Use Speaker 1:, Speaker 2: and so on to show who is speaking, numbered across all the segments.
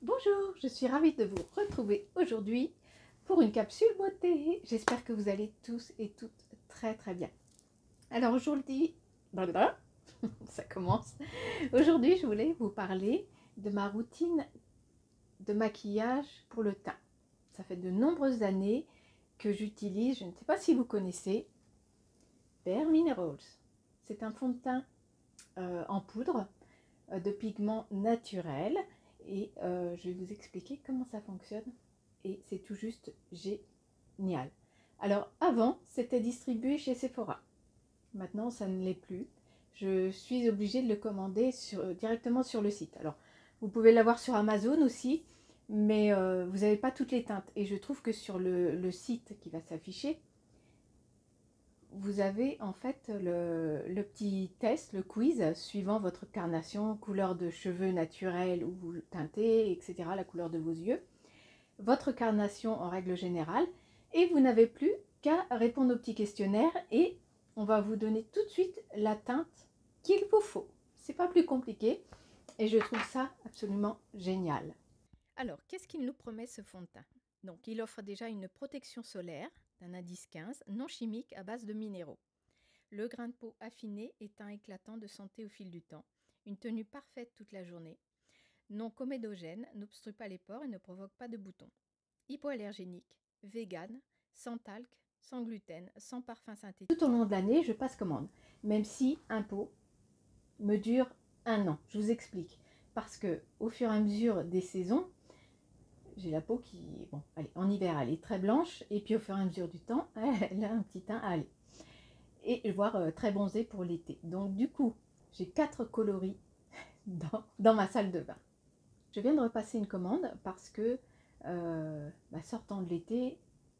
Speaker 1: Bonjour, je suis ravie de vous retrouver aujourd'hui pour une capsule beauté. J'espère que vous allez tous et toutes très bien. Alors aujourd'hui, blablabla, ça commence. Aujourd'hui, je voulais vous parler de ma routine de maquillage pour le teint. Ça fait de nombreuses années que j'utilise, je ne sais pas si vous connaissez, Bare Minerals. C'est un fond de teint en poudre de pigments naturels et je vais vous expliquer comment ça fonctionne et c'est tout juste génial. Alors avant c'était distribué chez Sephora, maintenant ça ne l'est plus. Je suis obligée de le commander directement sur le site. Alors vous pouvez l'avoir sur Amazon aussi, mais vous n'avez pas toutes les teintes et je trouve que sur le site qui va s'afficher, vous avez en fait le petit test, le quiz, suivant votre carnation, couleur de cheveux naturelle où vous teintez, etc., la couleur de vos yeux, votre carnation en règle générale, et vous n'avez plus qu'à répondre au petit questionnaire et on va vous donner tout de suite la teinte qu'il vous faut. C'est pas plus compliqué et je trouve ça absolument génial. Alors, qu'est-ce qu'il nous promet ce fond de teint? Donc, il offre déjà une protection solaire d'un indice 15 non chimique à base de minéraux. Le grain de peau affiné et teint éclatant de santé au fil du temps. Une tenue parfaite toute la journée. Non comédogène, n'obstrue pas les pores et ne provoque pas de boutons. Hypoallergénique, vegan, sans talc, sans gluten, sans parfum synthétique. Tout au long de l'année, je passe commande, même si un pot me dure un an. Je vous explique. Parce que au fur et à mesure des saisons, j'ai la peau qui, bon, allez, en hiver, elle est très blanche, et puis au fur et à mesure du temps, elle a un petit teint à aller. Et voire très bronzée pour l'été. Donc du coup, j'ai 4 coloris dans ma salle de bain. Je viens de repasser une commande parce que, sortant de l'été,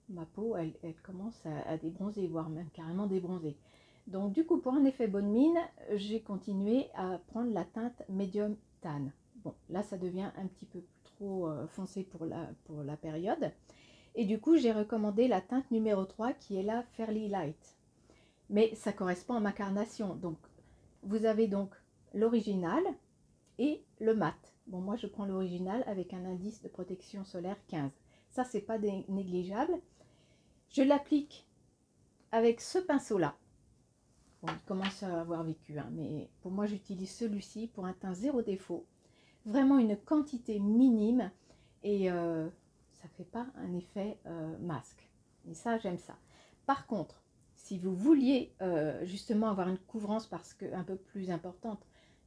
Speaker 1: ma peau, elle commence à débronzer, voire même carrément débronzer. Donc du coup, pour un effet bonne mine, j'ai continué à prendre la teinte Medium Tan. Bon, là, ça devient un petit peu trop foncé pour la période. Et du coup, j'ai recommandé la teinte numéro 3 qui est la Fairly Light. Mais ça correspond à ma carnation. Donc, vous avez donc l'original et le mat. Bon, moi, je prends l'original avec un indice de protection solaire 15. Ça, c'est pas négligeable. Je l'applique avec ce pinceau-là. Bon, il commence à avoir vécu, hein, mais pour moi, j'utilise celui-ci pour un teint zéro défaut. Vraiment une quantité minime et ça fait pas un effet masque. Et ça, j'aime ça. Par contre, si vous vouliez justement avoir une couvrance un peu plus importante,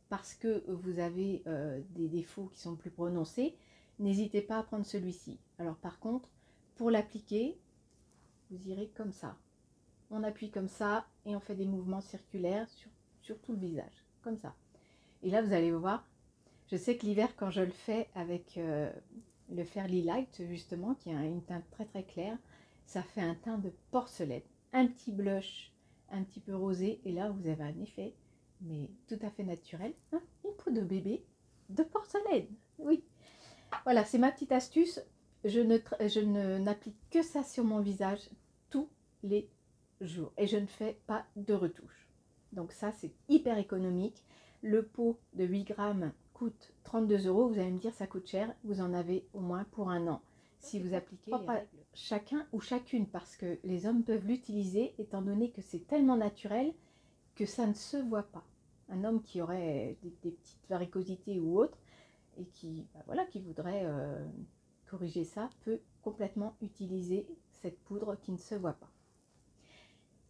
Speaker 1: parce que vous avez des défauts qui sont plus prononcés, n'hésitez pas à prendre celui-ci. Alors par contre, pour l'appliquer, vous irez comme ça. On appuie comme ça et on fait des mouvements circulaires sur tout le visage, comme ça. Et là, vous allez voir, je sais que l'hiver, quand je le fais avec le Fairly Light, justement, qui a une teinte très claire, ça fait un teint de porcelaine. Un petit blush, un petit peu rosé, et là, vous avez un effet, mais tout à fait naturel. Hein, une peau de bébé de porcelaine, oui. Voilà, c'est ma petite astuce. Je n'applique que ça sur mon visage tous les jours. Et je ne fais pas de retouche. Donc ça, c'est hyper économique. Le pot de 8 grammes coûte 32 €. Vous allez me dire, ça coûte cher. Vous en avez au moins pour un an. Si vous appliquez les règles. Chacun ou chacune, parce que les hommes peuvent l'utiliser, étant donné que c'est tellement naturel que ça ne se voit pas. Un homme qui aurait des petites varicosités ou autre, et qui, voilà, qui voudrait corriger ça, peut complètement utiliser cette poudre qui ne se voit pas.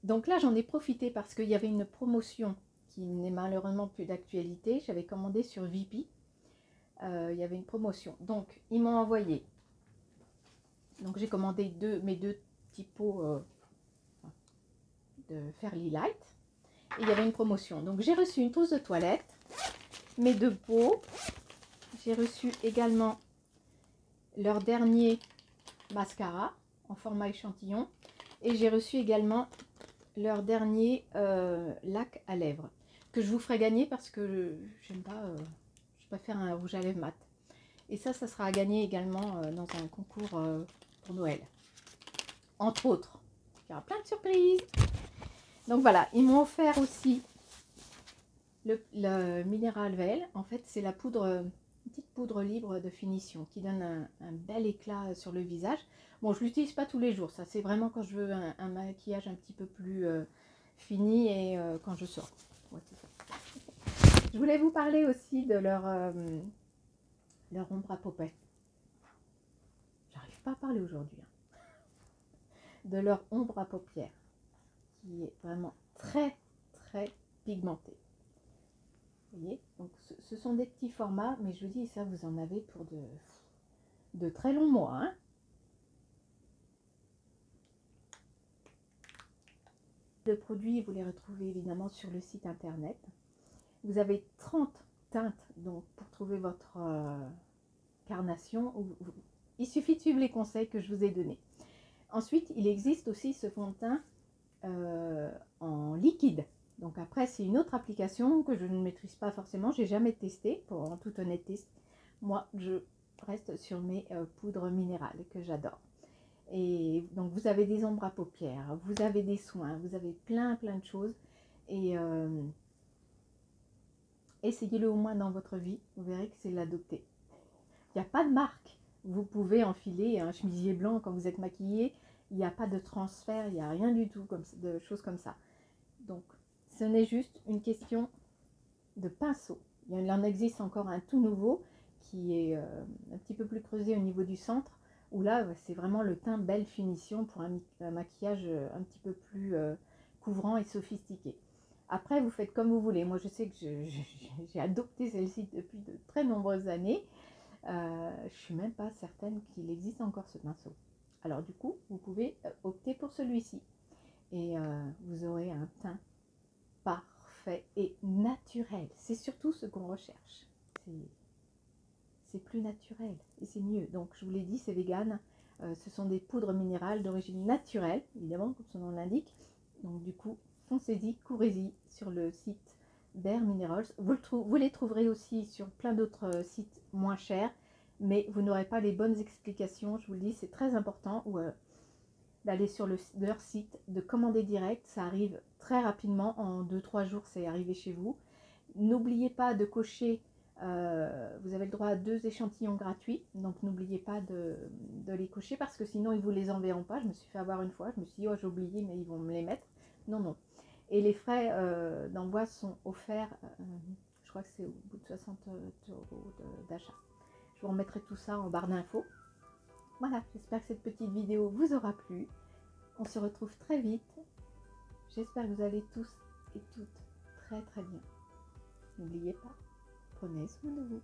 Speaker 1: Donc là, j'en ai profité parce qu'il y avait une promotion qui n'est malheureusement plus d'actualité. J'avais commandé sur Vipi. Il y avait une promotion. Donc, ils m'ont envoyé. Donc, j'ai commandé mes deux petits pots de Fairly Light. Et il y avait une promotion. Donc, j'ai reçu une trousse de toilette, mes deux pots. J'ai reçu également leur dernier mascara en format échantillon. Et j'ai reçu également leur dernier lac à lèvres que je vous ferai gagner parce que j'aime pas, je préfère un rouge à lèvres mat. Et ça sera à gagner également dans un concours pour Noël, entre autres. Il y aura plein de surprises. Donc voilà, ils m'ont offert aussi le Mineral Veil. En fait, c'est la poudre petite poudre libre de finition qui donne un bel éclat sur le visage. Bon, je l'utilise pas tous les jours, ça c'est vraiment quand je veux un maquillage un petit peu plus fini et quand je sors. Ouais, c'est ça. Je voulais vous parler aussi de leur ombre à paupières. J'arrive pas à parler aujourd'hui. Hein. De leur ombre à paupières, qui est vraiment très très pigmentée. Vous voyez, donc ce sont des petits formats, mais je vous dis, ça vous en avez pour de très longs mois. Hein. Les produits, vous les retrouvez évidemment sur le site internet. Vous avez 30 teintes donc, pour trouver votre carnation. Il suffit de suivre les conseils que je vous ai donnés. Ensuite, il existe aussi ce fond de teint en liquide. Donc après, c'est une autre application que je ne maîtrise pas forcément. J'ai jamais testé, en toute honnêteté. Moi, je reste sur mes poudres minérales que j'adore. Et donc, vous avez des ombres à paupières, vous avez des soins, vous avez plein de choses. Et essayez-le au moins dans votre vie. Vous verrez que c'est l'adopter. Il n'y a pas de marque. Vous pouvez enfiler un chemisier blanc quand vous êtes maquillé. Il n'y a pas de transfert, il n'y a rien du tout de choses comme ça. Donc, ce n'est juste une question de pinceau. Il en existe encore un tout nouveau qui est un petit peu plus creusé au niveau du centre, où là, c'est vraiment le teint belle finition pour un maquillage un petit peu plus couvrant et sophistiqué. Après, vous faites comme vous voulez. Moi, je sais que j'ai adopté celle-ci depuis de très nombreuses années. Je ne suis même pas certaine qu'il existe encore ce pinceau. Alors du coup, vous pouvez opter pour celui-ci. Et vous aurez un teint parfait et naturel. C'est surtout ce qu'on recherche. C'est plus naturel et c'est mieux. Donc je vous l'ai dit, c'est vegan. Ce sont des poudres minérales d'origine naturelle, évidemment, comme son nom l'indique. Donc du coup, foncez-y, courez-y sur le site Bare Minerals. Vous les trouverez aussi sur plein d'autres sites moins chers, mais vous n'aurez pas les bonnes explications. Je vous le dis, c'est très important d'aller sur leur site, de commander direct. Ça arrive très rapidement, en 2-3 jours, c'est arrivé chez vous. N'oubliez pas de cocher. Vous avez le droit à 2 échantillons gratuits, donc n'oubliez pas de les cocher parce que sinon ils vous les enverront pas. Je me suis fait avoir une fois, je me suis dit oh j'ai oublié mais ils vont me les mettre. Non. Et les frais d'envoi sont offerts, je crois que c'est au bout de 60 € d'achat. Je vous remettrai tout ça en barre d'infos. Voilà, j'espère que cette petite vidéo vous aura plu. On se retrouve très vite. J'espère que vous allez tous et toutes très bien. N'oubliez pas. Prenez soin de vous.